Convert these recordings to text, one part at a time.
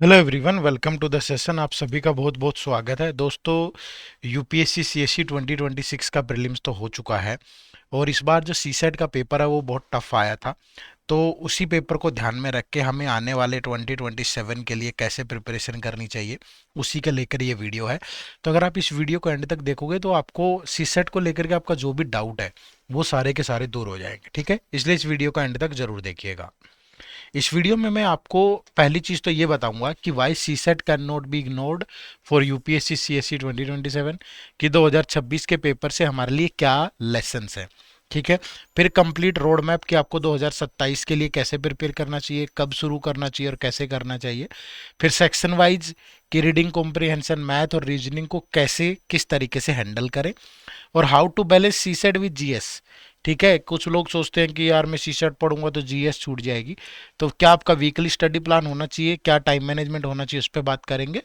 Hello everyone, welcome to the session. आप सभी का बहुत बहुत स्वागत है दोस्तों। यूपीएससी सीएससी 2026 का प्रीलिम्स तो हो चुका है और इस बार जो सीसेट का पेपर है वो बहुत टफ आया था। तो उसी पेपर को ध्यान में रख के हमें आने वाले 2027 के लिए कैसे प्रिपरेशन करनी चाहिए, उसी के लेकर ये वीडियो है। तो अगर आप इस वीडियो को एंड तक देखोगे तो आपको सीसेट को लेकर के आपका जो भी डाउट है वो सारे के सारे दूर हो जाएंगे, ठीक है। इसलिए इस वीडियो को एंड तक जरूर देखिएगा। इस वीडियो में मैं आपको पहली चीज तो ये बताऊंगा कि why CSAT can not be ignored for UPSC CSC 2027, कि 2026 के पेपर से हमारे लिए क्या लेसन है, ठीक है। फिर कंप्लीट रोड मैप कि आपको 2027 के लिए कैसे प्रिपेयर करना चाहिए, कब शुरू करना चाहिए और कैसे करना चाहिए। फिर सेक्शन वाइज कि रीडिंग कॉम्प्रिहेंशन, मैथ और रीजनिंग को कैसे किस तरीके से हैंडल करें, और how to balance CSAT with GS. ठीक है, कुछ लोग सोचते हैं कि यार मैं सी सेट पढ़ूंगा तो जीएस छूट जाएगी। तो क्या आपका वीकली स्टडी प्लान होना चाहिए, क्या टाइम मैनेजमेंट होना चाहिए, उस पर बात करेंगे।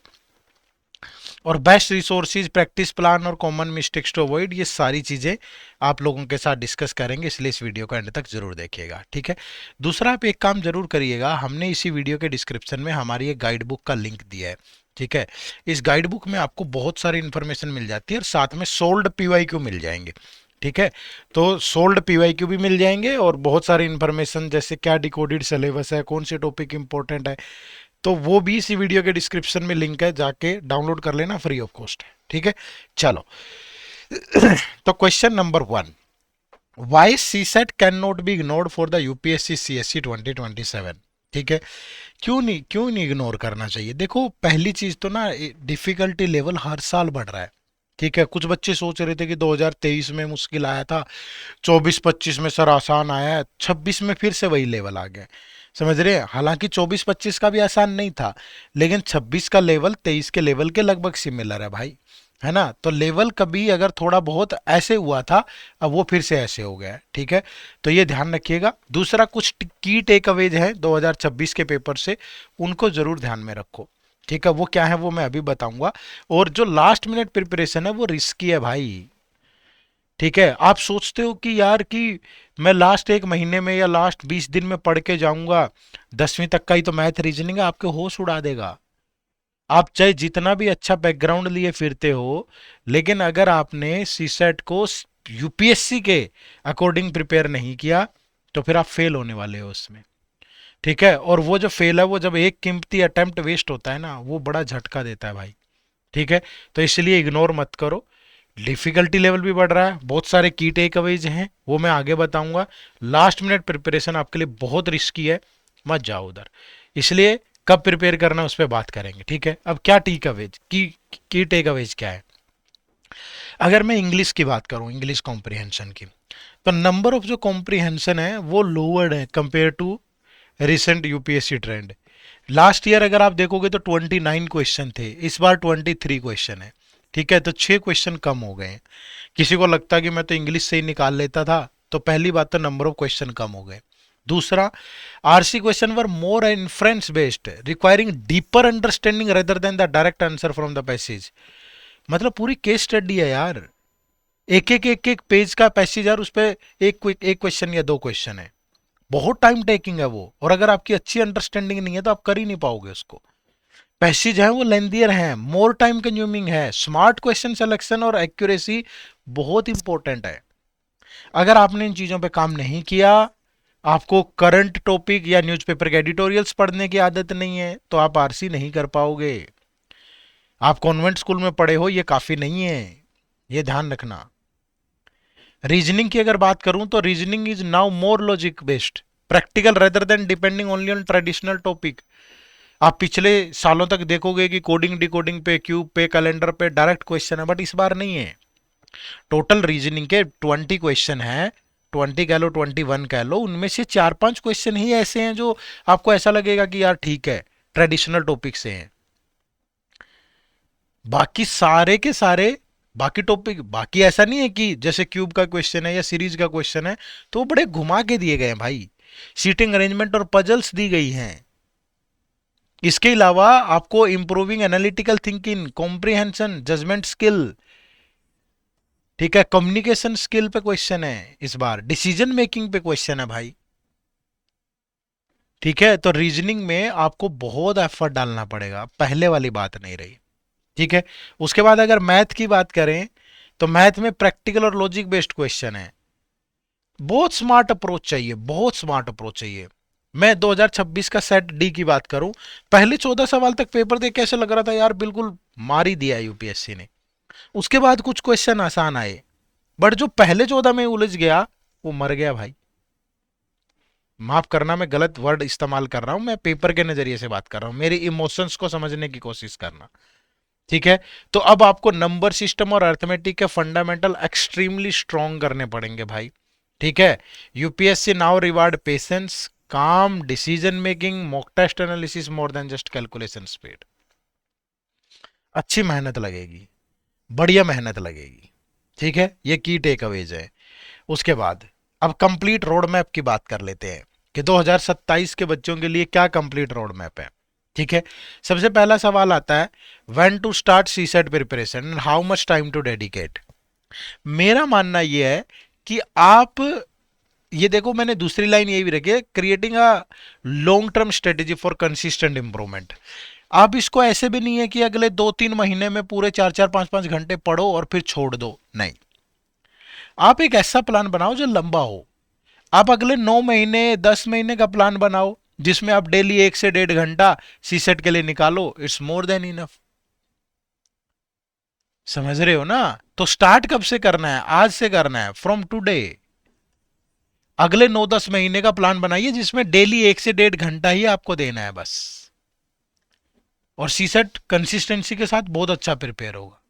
और बेस्ट रिसोर्सेज, प्रैक्टिस प्लान और कॉमन मिस्टेक्स टू अवॉइड, ये सारी चीज़ें आप लोगों के साथ डिस्कस करेंगे, इसलिए इस वीडियो को एंड तक जरूर देखिएगा, ठीक है। दूसरा, आप एक काम जरूर करिएगा, हमने इसी वीडियो के डिस्क्रिप्शन में हमारी एक गाइड बुक का लिंक दिया है, ठीक है। इस गाइड बुक में आपको बहुत सारी इन्फॉर्मेशन मिल जाती है और साथ में सोल्ड पीवाईक्यू मिल जाएंगे, ठीक है। तो सोल्ड पीवाईक्यू भी मिल जाएंगे और बहुत सारी इन्फॉर्मेशन जैसे क्या डिकोडेड सिलेबस है, कौन से टॉपिक इंपॉर्टेंट है, तो वो भी इसी वीडियो के डिस्क्रिप्शन में लिंक है, जाके डाउनलोड कर लेना, फ्री ऑफ कॉस्ट है, ठीक है। चलो, तो question number 1, why CSAT can not be ignored for the UPSC CSC 2027, ठीक है। क्यों नहीं इग्नोर करना चाहिए। देखो, पहली चीज तो ना, डिफिकल्टी लेवल हर साल बढ़ रहा है, ठीक है। कुछ बच्चे सोच रहे थे कि 2023 में मुश्किल आया था, 24-25 में सर आसान आया है, 26 में फिर से वही लेवल आ गया। समझ रहे हैं, हालांकि 24-25 का भी आसान नहीं था, लेकिन 26 का लेवल 23 के लेवल के लगभग सिमिलर है भाई, है ना। तो लेवल कभी अगर थोड़ा बहुत ऐसे हुआ था, अब वो फिर से ऐसे हो गया है, ठीक है। तो ये ध्यान रखिएगा। दूसरा, कुछ की टेक अवेज है 2026 के पेपर से, उनको जरूर ध्यान में रखो, ठीक है। वो क्या है वो मैं अभी बताऊंगा। और जो लास्ट मिनट प्रिपरेशन है वो रिस्की है भाई, ठीक है। आप सोचते हो कि यार कि मैं लास्ट एक महीने में या लास्ट 20 दिन में पढ़ के जाऊंगा, 10वीं तक का ही तो मैथ रीजनिंग है, आपके होश उड़ा देगा। आप चाहे जितना भी अच्छा बैकग्राउंड लिए फिरते हो, लेकिन अगर आपने सीसेट को यूपीएससी के अकॉर्डिंग प्रिपेयर नहीं किया तो फिर आप फेल होने वाले हो उसमें, ठीक है। और वो जो फेल है, वो जब एक कीमती अटेम्प्ट वेस्ट होता है ना, वो बड़ा झटका देता है भाई, ठीक है। तो इसलिए इग्नोर मत करो। डिफिकल्टी लेवल भी बढ़ रहा है, बहुत सारे की टेक अवेज हैं, वो मैं आगे बताऊंगा। लास्ट मिनट प्रिपरेशन आपके लिए बहुत रिस्की है, मत जाओ उधर। इसलिए कब प्रिपेयर करना है उस पर बात करेंगे, ठीक है। अब क्या टेक अवेज की टेक अवेज क्या है। अगर मैं इंग्लिश की बात करूं, इंग्लिश कॉम्प्रिहेंशन की, तो नंबर ऑफ जो कॉम्प्रिहेंशन है वो लोअर्ड है compare to recent UPSC trend. Last year अगर आप देखोगे तो 29 क्वेश्चन थे, इस बार 23 क्वेश्चन है, ठीक है। तो 6 क्वेश्चन कम हो गए हैं। किसी को लगता है कि मैं तो इंग्लिश से ही निकाल लेता था, तो पहली बात तो नंबर ऑफ क्वेश्चन कम हो गए। दूसरा, RC question were more inference based, requiring deeper understanding rather than the direct answer from the passage. मतलब पूरी केस स्टडी है यार, एक एक पेज का पैसेज, यार उस पर एक क्वेश्चन या 2 क्वेश्चन है। बहुत टाइम टेकिंग है वो, और अगर आपकी अच्छी अंडरस्टैंडिंग नहीं है तो आप कर ही नहीं पाओगे उसको। पैसेज है वो लेंदियर है, मोर टाइम कंज्यूमिंग है, स्मार्ट क्वेश्चन सिलेक्शन और एक्यूरेसी बहुत इंपॉर्टेंट है। अगर आपने इन चीजों पे काम नहीं किया, आपको करंट टॉपिक या न्यूज़पेपर के एडिटोरियल्स पढ़ने की आदत नहीं है, तो आप आरसी नहीं कर पाओगे। आप कॉन्वेंट स्कूल में पढ़े हो ये काफी नहीं है, ये ध्यान रखना। रीजनिंग की अगर बात करूं तो reasoning is now more logic based, practical rather than depending only on traditional topic. आप पिछले सालों तक देखोगे कि कोडिंग डिकोडिंग पे, क्यूब पे, कैलेंडर पे डायरेक्ट क्वेश्चन है, बट इस बार नहीं है। टोटल रीजनिंग के 20 क्वेश्चन है, 20 कह लो 21 कह लो, उनमें से 4-5 क्वेश्चन ही ऐसे हैं जो आपको ऐसा लगेगा कि यार ठीक है, ट्रेडिशनल टॉपिक से हैं। बाकी सारे के सारे, बाकी टॉपिक, बाकी ऐसा नहीं है कि जैसे क्यूब का क्वेश्चन है या सीरीज का क्वेश्चन है तो वो बड़े घुमा के दिए गए हैं भाई, सीटिंग अरेंजमेंट और पजल्स दी गई हैं। इसके अलावा आपको improving analytical thinking, comprehension, judgement skill, ठीक है, कम्युनिकेशन स्किल पे क्वेश्चन है, इस बार डिसीजन मेकिंग पे क्वेश्चन है भाई। ठीक है, तो रीजनिंग में आपको बहुत एफर्ट डालना पड़ेगा, पहले वाली बात नहीं रही। ठीक है। उसके बाद अगर मैथ की बात करें तो मैथ में प्रैक्टिकल और लॉजिक बेस्ड क्वेश्चन है। बहुत स्मार्ट अप्रोच चाहिए, बहुत स्मार्ट अप्रोच चाहिए। मैं 2026 का सेट डी की बात करूं, पहले 14 सवाल तक पेपर देख कैसे लग रहा था यार, बिल्कुल मार ही दिया यूपीएससी ने। उसके बाद कुछ क्वेश्चन आसान आए, बट जो पहले 14 में उलझ गया वो मर गया भाई। माफ करना, मैं गलत वर्ड इस्तेमाल कर रहा हूं, मैं पेपर के नजरिए से बात कर रहा हूं, मेरे इमोशंस को समझने की कोशिश करना। ठीक है। तो अब आपको नंबर सिस्टम और अर्थमेटिक के फंडामेंटल एक्सट्रीमली स्ट्रॉन्ग करने पड़ेंगे भाई। ठीक है। UPSC now reward patience, calm, decision making, mock test analysis more than just calculation speed. अच्छी मेहनत लगेगी, बढ़िया मेहनत लगेगी। ठीक है, ये की टेक अवेज है। उसके बाद अब कंप्लीट रोड मैप की बात कर लेते हैं कि 2027 के बच्चों के लिए क्या कंप्लीट रोड मैप है। ठीक है। सबसे पहला सवाल आता है, when to start CSAT preparation and how much time to dedicate. मेरा मानना यह है कि आप ये देखो, मैंने दूसरी लाइन ये भी रखी है, creating a long term strategy for consistent improvement. आप इसको ऐसे भी नहीं है कि अगले 2-3 महीने में पूरे 4-4 5-5 घंटे पढ़ो और फिर छोड़ दो, नहीं। आप एक ऐसा प्लान बनाओ जो लंबा हो। आप अगले 9 महीने 10 महीने का प्लान बनाओ जिसमें आप डेली 1 से 1.5 घंटा सी सेट के लिए निकालो, इट्स मोर देन इनफ। समझ रहे हो ना? तो स्टार्ट कब से करना है? आज से करना है, फ्रॉम टुडे। अगले 9-10 महीने का प्लान बनाइए जिसमें डेली 1 से 1.5 घंटा ही आपको देना है बस। और सी सेट कंसिस्टेंसी के साथ बहुत अच्छा प्रिपेयर होगा।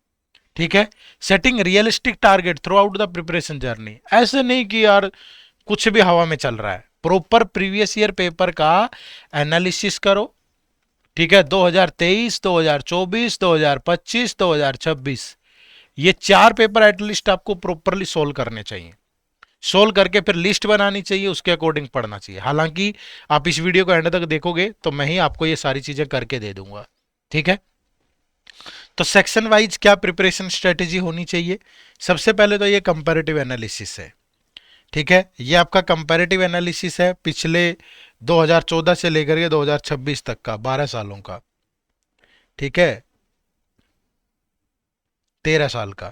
ठीक है। Setting realistic target through out the preparation journey, ऐसे नहीं कि यार कुछ भी हवा में चल रहा है। प्रॉपर प्रीवियस ईयर पेपर का एनालिसिस करो। ठीक है, 2023, 2024, 2025, 2026, ये 4 पेपर एटलीस्ट आपको प्रॉपरली सोल्व करने चाहिए। सोल्व करके फिर लिस्ट बनानी चाहिए, उसके अकॉर्डिंग पढ़ना चाहिए। हालांकि आप इस वीडियो को एंड तक देखोगे तो मैं ही आपको ये सारी चीजें करके दे दूंगा। ठीक है। तो सेक्शन वाइज क्या प्रिपरेशन स्ट्रेटेजी होनी चाहिए? सबसे पहले तो ये कंपैरेटिव एनालिसिस है। ठीक है, ये आपका कंपैरेटिव एनालिसिस है पिछले 2014 से लेकर के 2026 तक का, 12 सालों का। ठीक है, 13 साल का,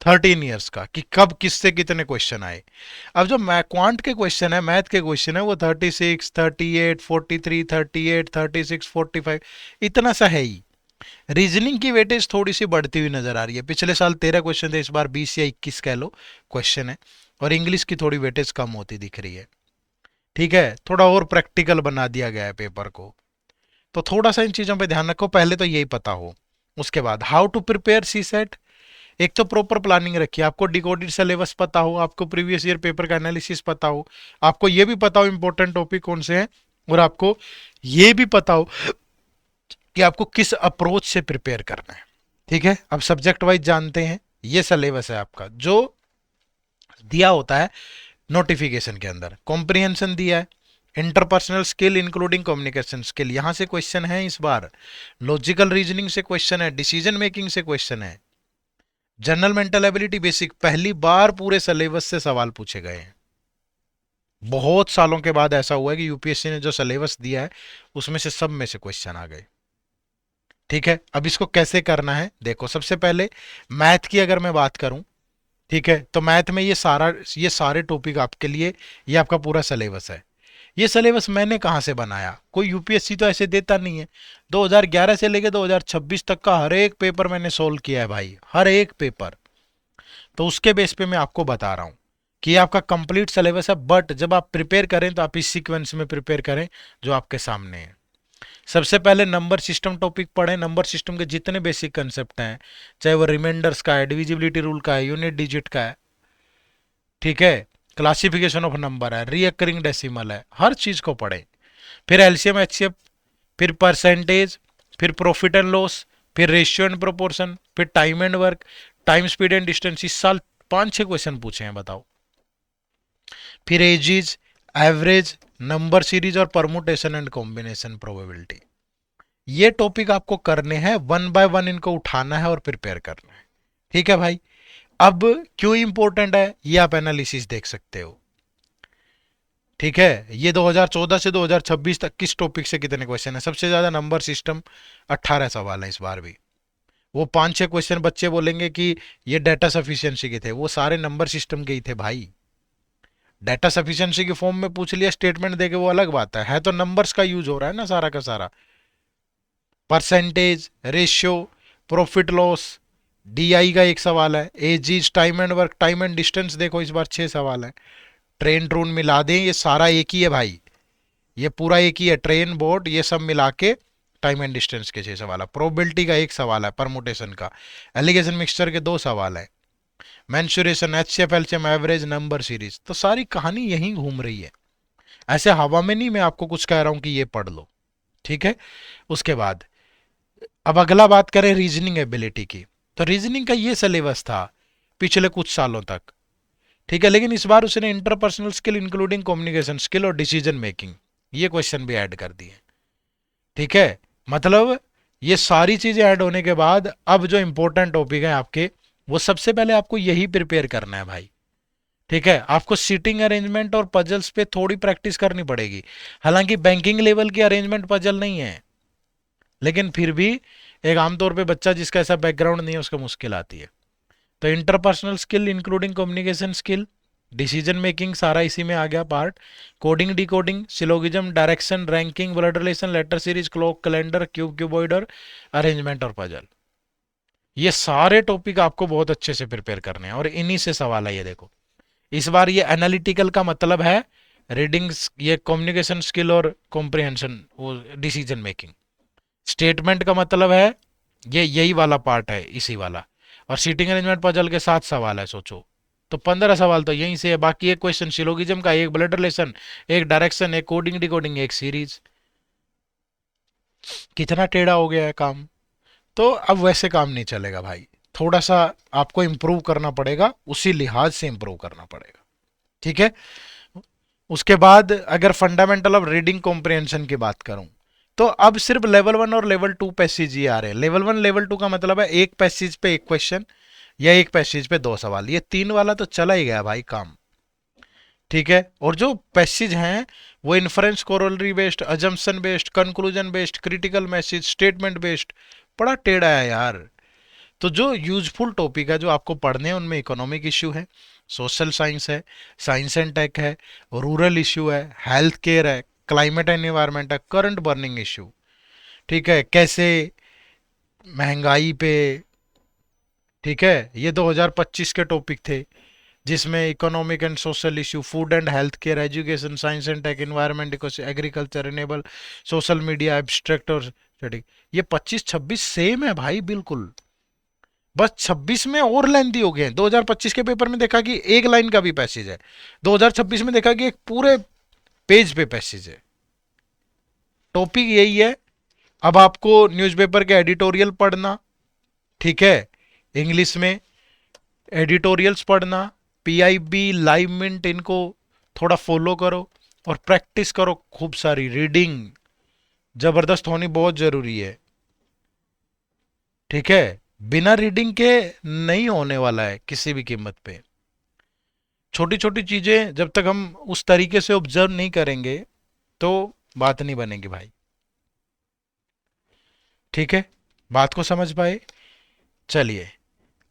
13 ईयर्स का, कि कब किससे कितने क्वेश्चन आए। अब जो क्वांट के क्वेश्चन है, मैथ के क्वेश्चन है, वो 36, 38, 43, 38, 36, 45, इतना सा है ही। रीजनिंग की वेटेज थोड़ी सी बढ़ती हुई नजर आ रही है। पिछले साल 13 क्वेश्चन थे, इस बार 20 या 21 कह लो क्वेश्चन है। और इंग्लिश की थोड़ी वेटेज कम होती दिख रही है। ठीक है, थोड़ा और प्रैक्टिकल बना दिया गया है पेपर को। तो थोड़ा सा इन चीजों पे ध्यान रखो, पहले तो यही पता हो। उसके बाद how to prepare CSAT. एक तो प्रॉपर प्लानिंग रखिए, आपको डिकोडेड सिलेबस पता हो, आपको प्रीवियस ईयर पेपर का एनालिसिस पता हो, आपको ये भी पता हो इंपॉर्टेंट टॉपिक कौन से हैं, और आपको ये भी पता हो कि आपको किस अप्रोच से प्रिपेयर करना है। ठीक है, अब सब्जेक्ट वाइज जानते हैं। ये सिलेबस है आपका जो दिया होता है नोटिफिकेशन के अंदर। कॉम्प्रिहेंशन दिया है, interpersonal skill including communication skill, यहां से क्वेश्चन है इस बार। लॉजिकल रीजनिंग से क्वेश्चन है, डिसीजन मेकिंग से क्वेश्चन है, जनरल मेंटल एबिलिटी बेसिक, पहली बार पूरे सिलेबस से सवाल पूछे गए हैं। बहुत सालों के बाद ऐसा हुआ है कि यूपीएससी ने जो सिलेबस दिया है उसमें से सब में से क्वेश्चन आ गए। ठीक है, अब इसको कैसे करना है देखो। सबसे पहले मैथ की अगर मैं बात करूं, ठीक है, तो मैथ में ये सारे टॉपिक आपके लिए, ये आपका पूरा सिलेबस है। ये सिलेबस मैंने कहां से बनाया? कोई यूपीएससी तो ऐसे देता नहीं है। 2011 से लेकर 2026 तक का हर एक पेपर मैंने सोल्व किया है भाई, हर एक पेपर। तो उसके बेस पे मैं आपको बता रहा हूं कि ये आपका कंप्लीट सिलेबस है। बट जब आप प्रिपेयर करें तो आप इस सीक्वेंस में प्रिपेयर करें जो आपके सामने है। सबसे पहले नंबर सिस्टम टॉपिक पढ़ें। नंबर सिस्टम के जितने बेसिक कंसेप्ट हैं, चाहे वो रिमाइंडर्स का है, डिविजिबिलिटी रूल का है, यूनिट डिजिट का है, ठीक है, क्लासिफिकेशन ऑफ नंबर है, रीअकरिंग डेसिमल है, हर चीज को पढ़ें। फिर एलसीएम एचसीएफ, फिर परसेंटेज, फिर प्रॉफिट एंड लॉस, फिर रेशियो एंड प्रोपोर्शन, फिर time and work, time speed and distance. इस साल 5-6 क्वेश्चन पूछे हैं, बताओ। फिर एजिज, एवरेज, नंबर सीरीज और परमुटेशन एंड कॉम्बिनेशन प्रोबेबिलिटी। ये टॉपिक आपको करने हैं, वन बाय वन इनको उठाना है और प्रिपेयर करना है। ठीक है भाई। अब क्यों इंपॉर्टेंट है ये आप एनालिसिस देख सकते हो। ठीक है, ये 2014 से 2026 तक किस टॉपिक से कितने क्वेश्चन है। सबसे ज्यादा नंबर सिस्टम 18 सवाल है इस बार भी। वो 5-6 क्वेश्चन बच्चे बोलेंगे कि ये डाटा सफिशिएंसी के थे, वो सारे नंबर सिस्टम के ही थे भाई। डाटा सफिशिएंसी के फॉर्म में पूछ लिया स्टेटमेंट देके वो अलग बात है तो नंबर्स का यूज हो रहा है ना सारा का सारा। Percentage, ratio, profit loss, DI का एक सवाल है, aegis, time and work, time and distance देखो इस बार 6 सवाल है। ट्रेन ट्रून मिला दें, ये सारा एक ही है भाई, ये पूरा एक ही है, ट्रेन बोर्ड ये सब मिला के टाइम एंड डिस्टेंस के 6 सवाल है। प्रोबेबिलिटी का एक सवाल है, परमुटेशन का। एलिगेशन मिक्सचर के 2 सवाल है। Mensuration, HCF, LCM, average, number series, तो सारी कहानी यहीं घूम रही है। ऐसे हवा में नहीं मैं आपको कुछ कह रहा हूं कि ये पढ़ लो, ठीक है। उसके बाद अब अगला बात करें रीजनिंग एबिलिटी की। तो रीजनिंग का ये सिलेबस था पिछले कुछ सालों तक, ठीक है, लेकिन इस बार उसने interpersonal skill including communication skill और डिसीजन मेकिंग ये क्वेश्चन भी ऐड कर दिए, ठीक है। मतलब ये सारी चीजें ऐड होने के बाद अब जो इंपॉर्टेंट टॉपिक है आपके, वो सबसे पहले आपको यही प्रिपेयर करना है भाई, ठीक है। आपको सीटिंग अरेंजमेंट और पजल्स पे थोड़ी प्रैक्टिस करनी पड़ेगी। हालांकि बैंकिंग लेवल की अरेंजमेंट पजल नहीं है, लेकिन फिर भी एक आमतौर पे बच्चा जिसका ऐसा बैकग्राउंड नहीं है उसको मुश्किल आती है। तो interpersonal skill including communication skill, decision making सारा इसी में आ गया part. Coding, decoding, syllogism, direction, ranking, blood relation, letter series, clock, calendar, cube, cuboid और अरेंजमेंट और पजल, ये सारे टॉपिक आपको बहुत अच्छे से प्रिपेयर करने हैं और इन्हीं से सवाल है। ये देखो इस बार ये एनालिटिकल का मतलब है रीडिंग, ये कम्युनिकेशन स्किल और कॉम्प्रिहेंशन, वो डिसीजन मेकिंग। स्टेटमेंट का मतलब है ये यही वाला पार्ट है, इसी वाला। और सीटिंग अरेंजमेंट पजल के 7 सवाल है, सोचो। तो 15 सवाल तो यहीं से है। बाकी एक क्वेश्चन सिलोगिज्म का, एक ब्लड रिलेशन, एक डायरेक्शन, एक कोडिंग डिकोडिंग, एक सीरीज। कितना टेढ़ा हो गया है काम। तो अब वैसे काम नहीं चलेगा भाई, थोड़ा सा आपको इंप्रूव करना पड़ेगा, उसी लिहाज से इंप्रूव करना पड़ेगा, ठीक है। उसके बाद अगर फंडामेंटल ऑफ रीडिंग कॉम्प्रिहेंशन की बात करूं, तो अब सिर्फ लेवल 1 और लेवल 2 पैसेज ही आ रहे हैं। लेवल 1 लेवल 2 का मतलब है एक पैसेज पे एक क्वेश्चन या एक पैसेज पे 2 सवाल, ये 3 वाला तो चला ही गया भाई काम, ठीक है। और जो पैसेज हैं वो inference, corollary based, assumption based, conclusion based, critical message, statement based, बड़ा टेढ़ा है यार। तो जो यूजफुल टॉपिक है जो आपको पढ़ने हैं उनमें इकोनॉमिक इश्यू है, सोशल साइंस है, साइंस एंड टेक है, रूरल इश्यू है, हेल्थ केयर है, क्लाइमेट एंड एनवायरनमेंट है, करंट बर्निंग इश्यू, ठीक है, कैसे महंगाई पे, ठीक है। ये 2025 के टॉपिक थे जिसमें economic and social issue, food and health care, education, science and tech, environment, agriculture, enable, social media, abstract और स्टडी। ये 25-26 सेम है भाई बिल्कुल, बस 26 में और लेंथी हो गए। 2025 के पेपर में देखा कि एक लाइन का भी पैसेज है, 2026 में देखा कि एक पूरे पेज पे पैसेज है। टॉपिक यही है। अब आपको न्यूज़पेपर के एडिटोरियल पढ़ना, ठीक है, इंग्लिश में एडिटोरियल्स पढ़ना, पीआईबी, लाइव मिंट, इनको थोड़ा फॉलो करो और प्रैक्टिस करो। खूब सारी रीडिंग जबरदस्त होनी बहुत जरूरी है, ठीक है। बिना रीडिंग के नहीं होने वाला है किसी भी कीमत पे। छोटी छोटी चीजें जब तक हम उस तरीके से ऑब्जर्व नहीं करेंगे तो बात नहीं बनेगी भाई, ठीक है। बात को समझ पाए। चलिए,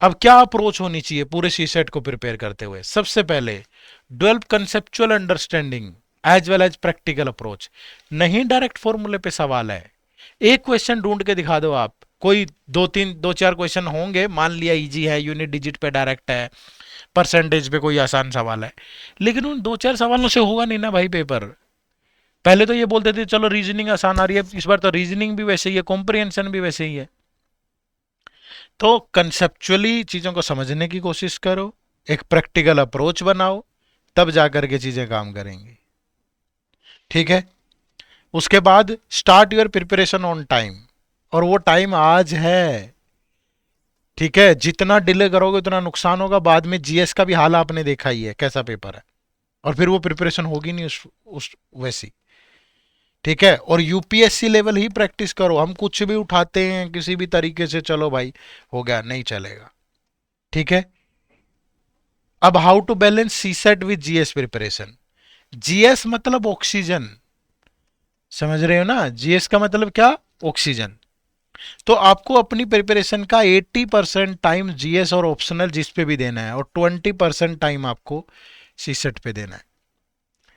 अब क्या अप्रोच होनी चाहिए पूरे सी सेट को प्रिपेयर करते हुए। सबसे पहले develop conceptual understanding as well as practical approach. नहीं डायरेक्ट फॉर्मूले पे सवाल है, एक क्वेश्चन ढूंढ के दिखा दो आप। कोई 2-3 2-4 क्वेश्चन होंगे, मान लिया इजी है, यूनिट डिजिट पे डायरेक्ट है, परसेंटेज पे कोई आसान सवाल है, लेकिन उन 2-4 सवालों से होगा नहीं ना भाई पेपर। पहले तो ये बोलते थे चलो रीजनिंग आसान आ रही है, इस बार तो रीजनिंग भी वैसे ही है, कॉम्प्रिहेंशन भी वैसे ही है। तो कंसेप्चुअली चीजों को समझने की कोशिश करो, एक प्रैक्टिकल अप्रोच बनाओ, तब जाकर के चीजें काम करेंगी, ठीक है। उसके बाद start your preparation on time, और वो टाइम आज है, ठीक है। जितना डिले करोगे उतना नुकसान होगा। बाद में जीएस का भी हाल आपने देखा ही है कैसा पेपर है, और फिर वो प्रिपरेशन होगी नहीं उस वैसी, ठीक है। और यूपीएससी लेवल ही प्रैक्टिस करो। हम कुछ भी उठाते हैं किसी भी तरीके से, चलो भाई हो गया, नहीं चलेगा, ठीक है। अब how to balance CSAT with GS preparation, GS मतलब ऑक्सीजन, समझ रहे हो ना, जीएस का मतलब क्या, ऑक्सीजन। तो आपको अपनी प्रिपरेशन का 80% टाइम जीएस और ऑप्शनल जिस पे भी देना है, और 20% टाइम आपको सीसेट पे देना है।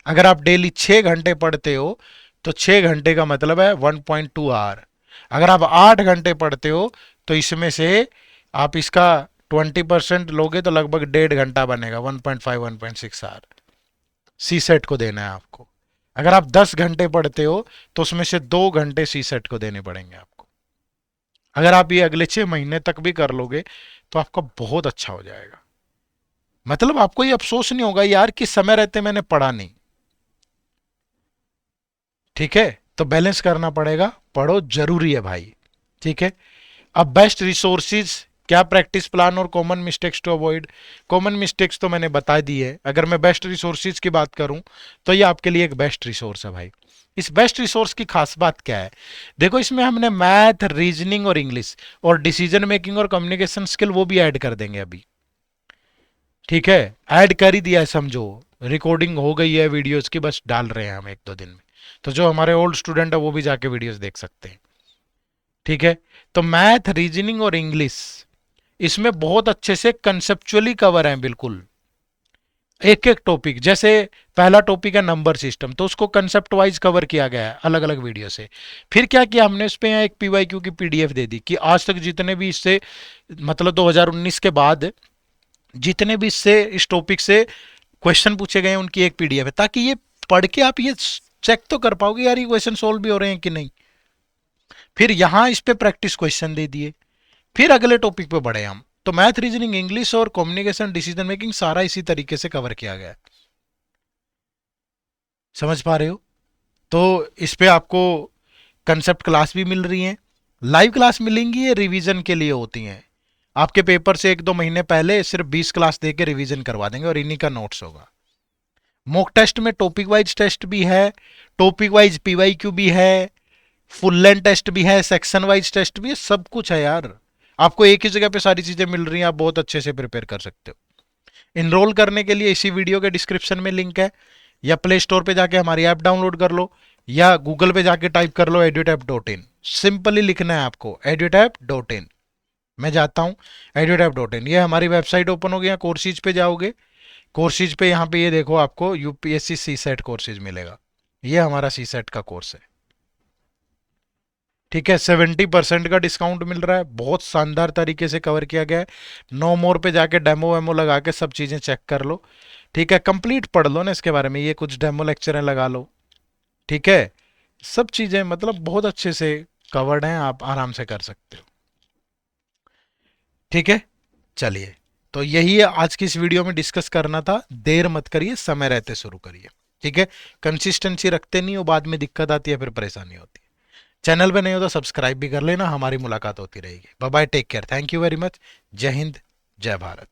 अगर आप डेली 6 घंटे पढ़ते हो तो 6 घंटे का मतलब है 1.2 आवर। अगर आप 8 घंटे पढ़ते हो तो इसमें से आप इसका 20% लोगे तो लगभग 1.5 घंटा बनेगा, 1.5 1.6 आवर सी सेट को देना है आपको। अगर आप 10 घंटे पढ़ते हो तो उसमें से 2 घंटे सी सेट को देने पड़ेंगे आपको। अगर आप ये अगले 6 महीने तक भी कर लोगे तो आपका बहुत अच्छा हो जाएगा। मतलब आपको ये अफसोस नहीं होगा यार कि समय रहते मैंने पढ़ा नहीं। ठीक है, तो बैलेंस करना पड़ेगा, पढ़ो जरूरी है भाई। ठीक है। अब बेस्ट रिसोर्सिस क्या, प्रैक्टिस प्लान और common mistakes to avoid. Common mistakes तो मैंने बता दी है। अगर मैं बेस्ट रिसोर्सिस की बात करूं तो ये आपके लिए एक बेस्ट रिसोर्स है भाई। इस बेस्ट रिसोर्स की खास बात क्या है, देखो इसमें हमने मैथ, रीजनिंग और इंग्लिश और डिसीजन मेकिंग और कम्युनिकेशन स्किल वो भी ऐड कर देंगे अभी। ठीक है, ऐड कर ही दिया है समझो। रिकॉर्डिंग हो गई है वीडियोस की, बस डाल रहे हैं हम 1-2 दिन में। तो जो हमारे ओल्ड स्टूडेंट है वो भी जाके वीडियोस देख सकते हैं। ठीक है। तो मैथ, रीजनिंग और इंग्लिश इसमें बहुत अच्छे से कंसेप्चुअली कवर है बिल्कुल। एक एक टॉपिक, जैसे पहला टॉपिक है नंबर सिस्टम, तो उसको कंसेप्ट वाइज कवर किया गया है अलग अलग वीडियो से। फिर क्या किया हमने, उस पे यहाँ एक पीवाईक्यू की पीडीएफ दे दी कि आज तक जितने भी इससे, मतलब 2019 के बाद जितने भी इससे, इस टॉपिक से क्वेश्चन पूछे गए हैं उनकी एक पीडीएफ है, ताकि ये पढ़ के आप ये चेक तो कर पाओगे यार ये क्वेश्चन सोल्व भी हो रहे हैं कि नहीं। फिर यहां इस पे प्रैक्टिस क्वेश्चन दे दिए। फिर अगले टॉपिक पे बढ़े हम, तो मैथ, रीजनिंग, इंग्लिश और कम्युनिकेशन, डिसीजन मेकिंग सारा इसी तरीके से कवर किया गया है। समझ पा रहे हो। तो इस पे आपको कंसेप्ट क्लास भी मिल रही है, लाइव क्लास मिलेंगी, ये रिवीजन के लिए होती हैं। आपके पेपर से 1-2 महीने पहले सिर्फ 20 क्लास दे के रिविजन करवा देंगे और इन्हीं का नोट्स होगा। मॉक टेस्ट में टॉपिक वाइज टेस्ट भी है, टॉपिक वाइज पीवाईक्यू भी है, फुल लेंथ टेस्ट भी है, सेक्शन वाइज टेस्ट भी है, सब कुछ है यार। आपको एक ही जगह पे सारी चीजें मिल रही हैं, आप बहुत अच्छे से प्रिपेयर कर सकते हो। इनरोल करने के लिए इसी वीडियो के डिस्क्रिप्शन में लिंक है, या प्ले स्टोर पे जाके हमारी ऐप डाउनलोड कर लो, या गूगल पे जाके टाइप कर लो edutap.in। सिंपली लिखना है आपको edutap.in। मैं जाता हूँ edutap.in, ये हमारी वेबसाइट ओपन हो गया। कोर्सेज पे जाओगे, कोर्सेज पे यहाँ पे ये देखो आपको यूपीएससी सी सेट कोर्सेज मिलेगा। ये हमारा सी सेट का कोर्स है। ठीक है, 70% का डिस्काउंट मिल रहा है, बहुत शानदार तरीके से कवर किया गया है। नो मोर पे जाके डेमो वेमो लगा के सब चीजें चेक कर लो। ठीक है, कंप्लीट पढ़ लो ना इसके बारे में, ये कुछ डेमो लेक्चर लगा लो। ठीक है, सब चीजें मतलब बहुत अच्छे से कवर्ड हैं, आप आराम से कर सकते हो। ठीक है, चलिए, तो यही है आज की इस वीडियो में डिस्कस करना था। देर मत करिए, समय रहते शुरू करिए। ठीक है, कंसिस्टेंसी रखते नहीं हो, बाद में दिक्कत आती है, फिर परेशानी होती है। चैनल पे नहीं हो तो सब्सक्राइब भी कर लेना। हमारी मुलाकात होती रहेगी। Bye bye, take care, thank you very much. जय हिंद, जय भारत।